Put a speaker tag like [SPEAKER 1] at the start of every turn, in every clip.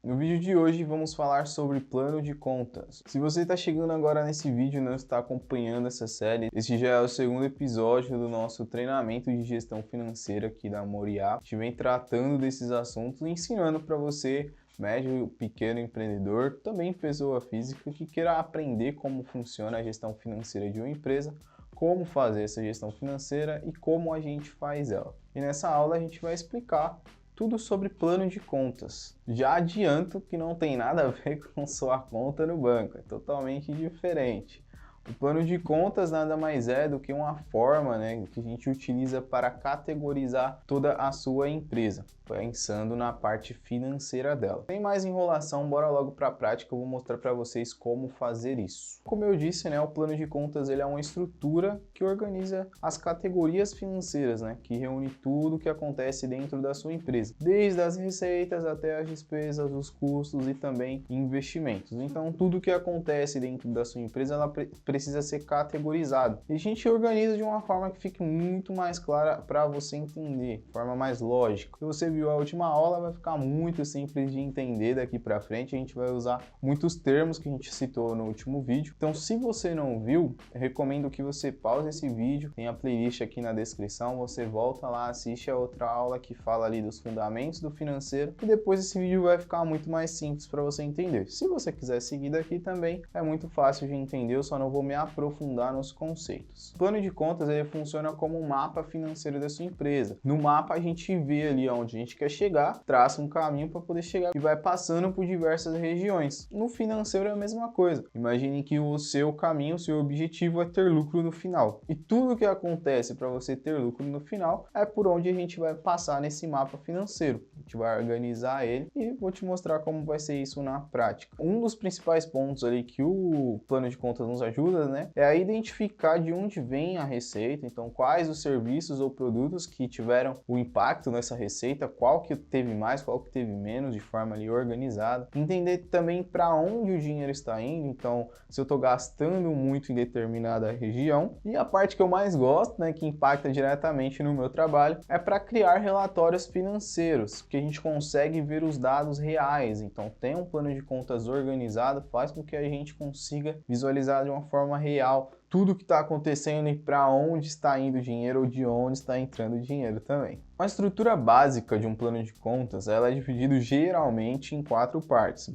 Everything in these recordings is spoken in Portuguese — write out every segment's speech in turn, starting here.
[SPEAKER 1] No vídeo de hoje vamos falar sobre plano de contas. Se você está chegando agora nesse vídeo e não está acompanhando essa série, esse já é o segundo episódio do nosso treinamento de gestão financeira aqui da Moriá. A gente vem tratando desses assuntos e ensinando para você, médio e pequeno empreendedor, também pessoa física, que queira aprender como funciona a gestão financeira de uma empresa, como fazer essa gestão financeira e como a gente faz ela. E nessa aula a gente vai explicar tudo sobre plano de contas. Já adianto que não tem nada a ver com sua conta no banco, é totalmente diferente. O plano de contas nada mais é do que uma forma, que a gente utiliza para categorizar toda a sua empresa, pensando na parte financeira dela. Sem mais enrolação, bora logo para a prática, eu vou mostrar para vocês como fazer isso. Como eu disse, o plano de contas ele é uma estrutura que organiza as categorias financeiras, que reúne tudo o que acontece dentro da sua empresa, desde as receitas até as despesas, os custos e também investimentos. Então, tudo que acontece dentro da sua empresa, ela precisa ser categorizado. E a gente organiza de uma forma que fique muito mais clara para você entender, de forma mais lógica. Se você viu a última aula, vai ficar muito simples de entender daqui para frente. A gente vai usar muitos termos que a gente citou no último vídeo. Então, se você não viu, eu recomendo que você pause esse vídeo, tem a playlist aqui na descrição, você volta lá, assiste a outra aula que fala ali dos fundamentos do financeiro e depois esse vídeo vai ficar muito mais simples para você entender. Se você quiser seguir daqui também, é muito fácil de entender, eu só não vou me aprofundar nos conceitos. O plano de contas ele funciona como um mapa financeiro da sua empresa. No mapa a gente vê ali onde a gente quer chegar, traça um caminho para poder chegar e vai passando por diversas regiões. No financeiro é a mesma coisa. Imagine que o seu caminho, o seu objetivo é ter lucro no final. E tudo que acontece para você ter lucro no final é por onde a gente vai passar nesse mapa financeiro. A gente vai organizar ele e vou te mostrar como vai ser isso na prática. Um dos principais pontos ali que o plano de contas nos ajuda, é a identificar de onde vem a receita, então quais os serviços ou produtos que tiveram o impacto nessa receita, qual que teve mais, qual que teve menos, de forma ali organizada. Entender também para onde o dinheiro está indo, então se eu estou gastando muito em determinada região. E a parte que eu mais gosto, que impacta diretamente no meu trabalho, é para criar relatórios financeiros, que a gente consegue ver os dados reais. Então ter um plano de contas organizado faz com que a gente consiga visualizar de uma forma real tudo que está acontecendo e para onde está indo o dinheiro ou de onde está entrando o dinheiro também. A estrutura básica de um plano de contas ela é dividida geralmente em quatro partes,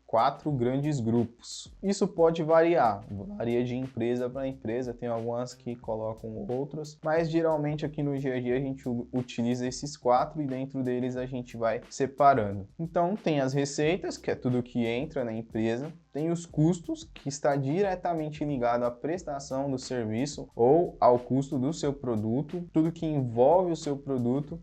[SPEAKER 1] quatro grandes grupos. Isso pode variar, varia de empresa para empresa, tem algumas que colocam outras, mas geralmente aqui no dia a dia a gente utiliza esses quatro e dentro deles a gente vai separando. Então tem as receitas, que é tudo que entra na empresa, tem os custos, que está diretamente ligado à prestação do serviço ou ao custo do seu produto. Tudo que envolve o seu produto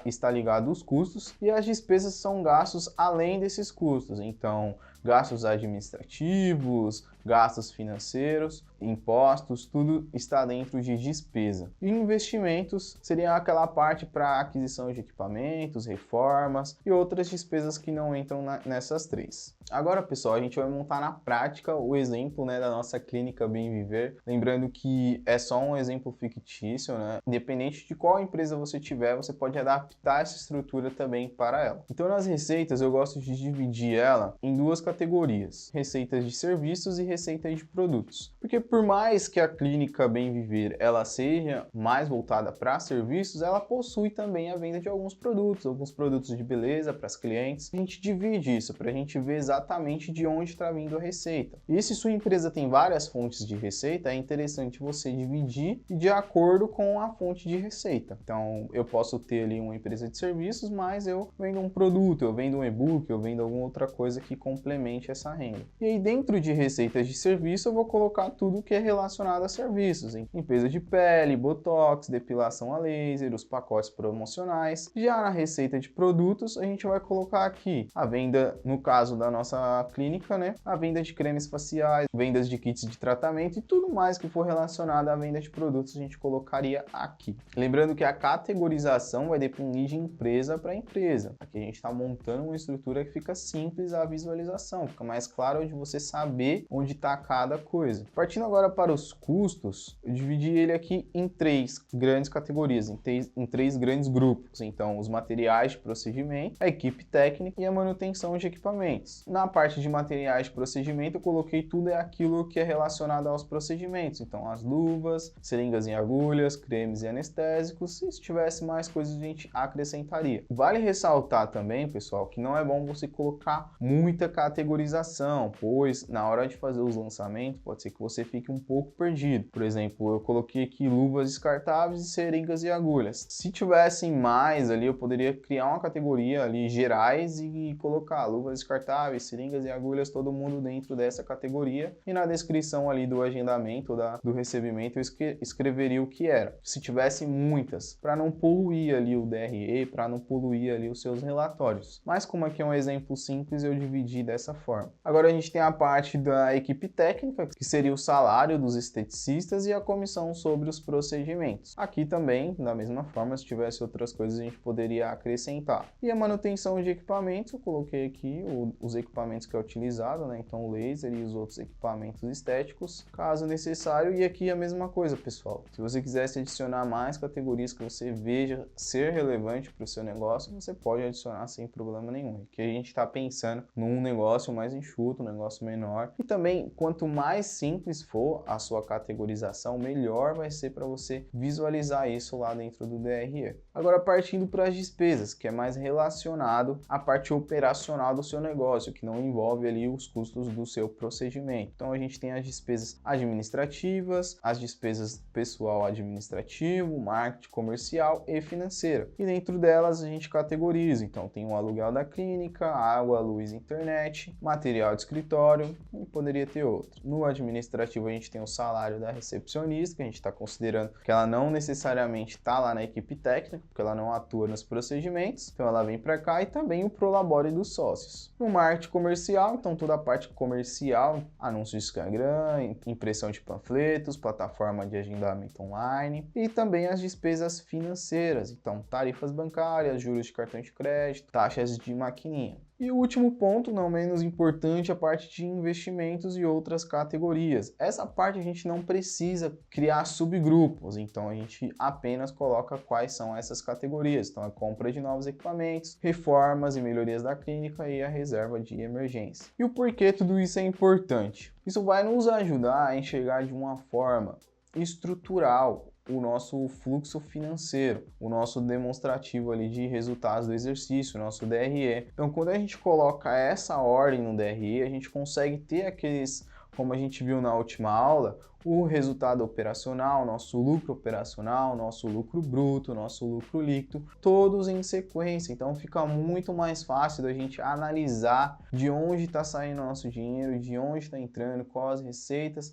[SPEAKER 1] está ligado aos custos. E as despesas são gastos além desses custos. Então, gastos administrativos, gastos financeiros, impostos, tudo está dentro de despesa. E investimentos seria aquela parte para aquisição de equipamentos, reformas e outras despesas que não entram nessas três. Agora, pessoal, a gente vai montar na prática o exemplo da nossa clínica Bem Viver. Lembrando que é só um exemplo fictício, Independente de qual empresa você tiver, você pode adaptar essa estrutura também para ela. Então, nas receitas, eu gosto de dividir ela em duas categorias: receitas de serviços e receitas de produtos. Porque por mais que a clínica Bem Viver ela seja mais voltada para serviços, ela possui também a venda de alguns produtos de beleza para as clientes. A gente divide isso para a gente ver exatamente de onde está vindo a receita. E se sua empresa tem várias fontes de receita, é interessante você dividir de acordo com a fonte de receita. Então, eu posso ter ali uma empresa de serviços, mas eu vendo um produto, eu vendo um e-book, eu vendo alguma outra coisa que complemente essa renda. E aí, dentro de receitas de serviço, eu vou colocar tudo que é relacionado a serviços, limpeza de pele, botox, depilação a laser, os pacotes promocionais. Já na receita de produtos, a gente vai colocar aqui a venda, no caso da nossa clínica, a venda de cremes faciais, vendas de kits de tratamento e tudo mais que for relacionado à venda de produtos a gente colocaria aqui. Lembrando que a categorização vai depender de empresa para empresa. Aqui a gente está montando uma estrutura que fica simples a visualização. categorização, fica mais claro de você saber onde está cada coisa. Partindo agora para os custos, eu dividi ele aqui em 3 grandes categorias, em 3 grandes grupos. Então, os materiais de procedimento, a equipe técnica e a manutenção de equipamentos. Na parte de materiais de procedimento, eu coloquei tudo aquilo que é relacionado aos procedimentos. Então, as luvas, seringas e agulhas, cremes e anestésicos. E se tivesse mais coisas, a gente acrescentaria. Vale ressaltar também, pessoal, que não é bom você colocar muita categorização, pois na hora de fazer os lançamentos, pode ser que você fique um pouco perdido. Por exemplo, eu coloquei aqui luvas descartáveis, seringas e agulhas. Se tivessem mais ali, eu poderia criar uma categoria ali gerais e colocar luvas descartáveis, seringas e agulhas, todo mundo dentro dessa categoria. E na descrição ali do agendamento, do recebimento, eu escreveria o que era. Se tivesse muitas, para não poluir ali o DRE, para não poluir ali os seus relatórios. Mas como aqui é um exemplo simples, eu dividi dessa forma. Agora a gente tem a parte da equipe técnica, que seria o salário dos esteticistas e a comissão sobre os procedimentos. Aqui também, da mesma forma, se tivesse outras coisas, a gente poderia acrescentar. E a manutenção de equipamentos, eu coloquei aqui os equipamentos que é utilizado, né? Então o laser e os outros equipamentos estéticos, caso necessário. E aqui a mesma coisa, pessoal. Se você quisesse adicionar mais categorias que você veja ser relevante para o seu negócio, você pode adicionar sem problema nenhum. Aqui a gente está pensando num negócio mais enxuto, um negócio menor. E também, quanto mais simples for a sua categorização, melhor vai ser para você visualizar isso lá dentro do DRE. Agora, partindo para as despesas, que é mais relacionado à parte operacional do seu negócio, que não envolve ali os custos do seu procedimento. Então, a gente tem as despesas administrativas, as despesas pessoal administrativo, marketing comercial e financeira. E dentro delas, a gente categoriza. Então, tem o aluguel da clínica, água, luz, internet, material de escritório e poderia ter outro. No administrativo, a gente tem o salário da recepcionista, que a gente está considerando que ela não necessariamente está lá na equipe técnica, porque ela não atua nos procedimentos, então ela vem para cá, e também o prolabore dos sócios. No marketing comercial, então toda a parte comercial, anúncios de Instagram, impressão de panfletos, plataforma de agendamento online e também as despesas financeiras, então tarifas bancárias, juros de cartão de crédito, taxas de maquininha. E o último ponto, não menos importante, a parte de investimentos e outras categorias. Essa parte a gente não precisa criar subgrupos, então a gente apenas coloca quais são essas categorias. Então a compra de novos equipamentos, reformas e melhorias da clínica e a reserva de emergência. E o porquê tudo isso é importante? Isso vai nos ajudar a enxergar de uma forma estrutural o nosso fluxo financeiro, o nosso demonstrativo ali de resultados do exercício, o nosso DRE. Então, quando a gente coloca essa ordem no DRE, a gente consegue ter aqueles, como a gente viu na última aula, o resultado operacional, nosso lucro operacional, nosso lucro bruto, nosso lucro líquido, todos em sequência. Então fica muito mais fácil da gente analisar de onde está saindo o nosso dinheiro, de onde está entrando, quais as receitas.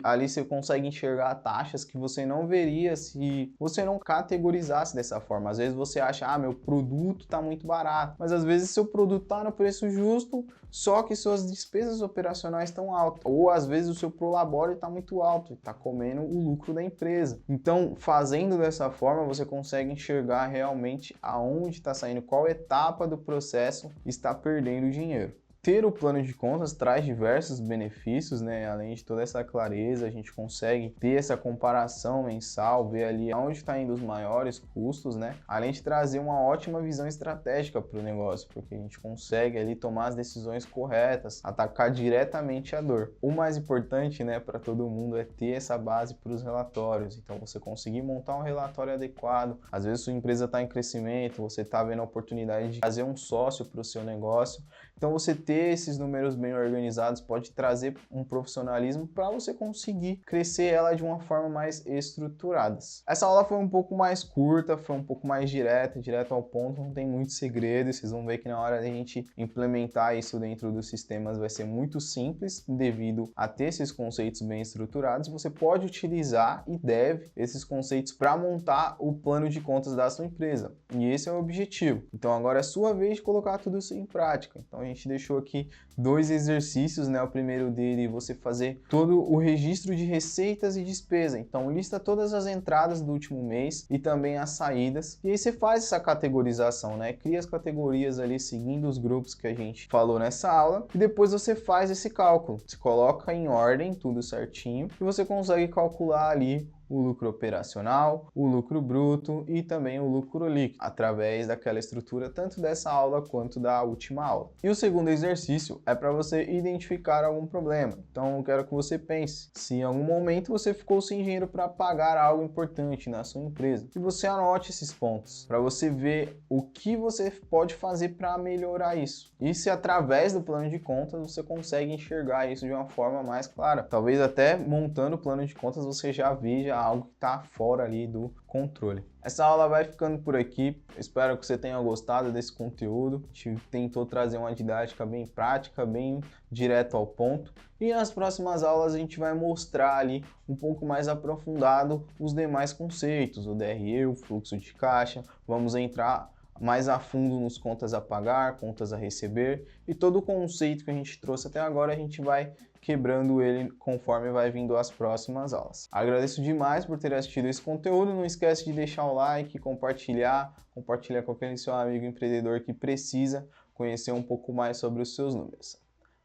[SPEAKER 1] Ali você consegue enxergar taxas que você não veria se você não categorizasse dessa forma. Às vezes você acha, meu produto está muito barato, mas às vezes seu produto está no preço justo, só que suas despesas operacionais estão altas, ou às vezes o seu prolabore está muito alto e está comendo o lucro da empresa. Então, fazendo dessa forma, você consegue enxergar realmente aonde está saindo, qual etapa do processo está perdendo dinheiro. Ter o plano de contas traz diversos benefícios, né? Além de toda essa clareza, a gente consegue ter essa comparação mensal, ver ali onde está indo os maiores custos, né? Além de trazer uma ótima visão estratégica para o negócio, porque a gente consegue ali tomar as decisões corretas, atacar diretamente a dor. O mais importante, né, para todo mundo é ter essa base para os relatórios. Então, você conseguir montar um relatório adequado. Às vezes, sua empresa está em crescimento, você está vendo a oportunidade de fazer um sócio para o seu negócio. Então, você ter esses números bem organizados pode trazer um profissionalismo para você conseguir crescer ela de uma forma mais estruturada. Essa aula foi um pouco mais curta, foi um pouco mais direto ao ponto, não tem muito segredo. Vocês vão ver que na hora da gente implementar isso dentro dos sistemas vai ser muito simples, devido a ter esses conceitos bem estruturados. Você pode utilizar e deve esses conceitos para montar o plano de contas da sua empresa. E esse é o objetivo. Então agora é sua vez de colocar tudo isso em prática. Então a gente deixou aqui 2 exercícios, né? O primeiro dele, você fazer todo o registro de receitas e despesa. Então, lista todas as entradas do último mês e também as saídas. E aí você faz essa categorização, né? Cria as categorias ali seguindo os grupos que a gente falou nessa aula. E depois você faz esse cálculo. Você coloca em ordem tudo certinho e você consegue calcular ali o lucro operacional, o lucro bruto e também o lucro líquido, através daquela estrutura tanto dessa aula quanto da última aula. E o segundo exercício é para você identificar algum problema. Então eu quero que você pense se em algum momento você ficou sem dinheiro para pagar algo importante na sua empresa. E você anote esses pontos para você ver o que você pode fazer para melhorar isso. E se através do plano de contas você consegue enxergar isso de uma forma mais clara. Talvez até montando o plano de contas você já veja algo que está fora ali do controle. Essa aula vai ficando por aqui. Espero que você tenha gostado desse conteúdo. A gente tentou trazer uma didática bem prática, bem direto ao ponto. E nas próximas aulas a gente vai mostrar ali um pouco mais aprofundado os demais conceitos, o DRE, o fluxo de caixa. Vamos entrar mais a fundo nos contas a pagar, contas a receber e todo o conceito que a gente trouxe até agora a gente vai quebrando ele conforme vai vindo as próximas aulas. Agradeço demais por ter assistido esse conteúdo, não esquece de deixar o like, compartilhar com aquele seu amigo empreendedor que precisa conhecer um pouco mais sobre os seus números.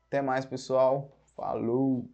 [SPEAKER 1] Até mais, pessoal. Falou!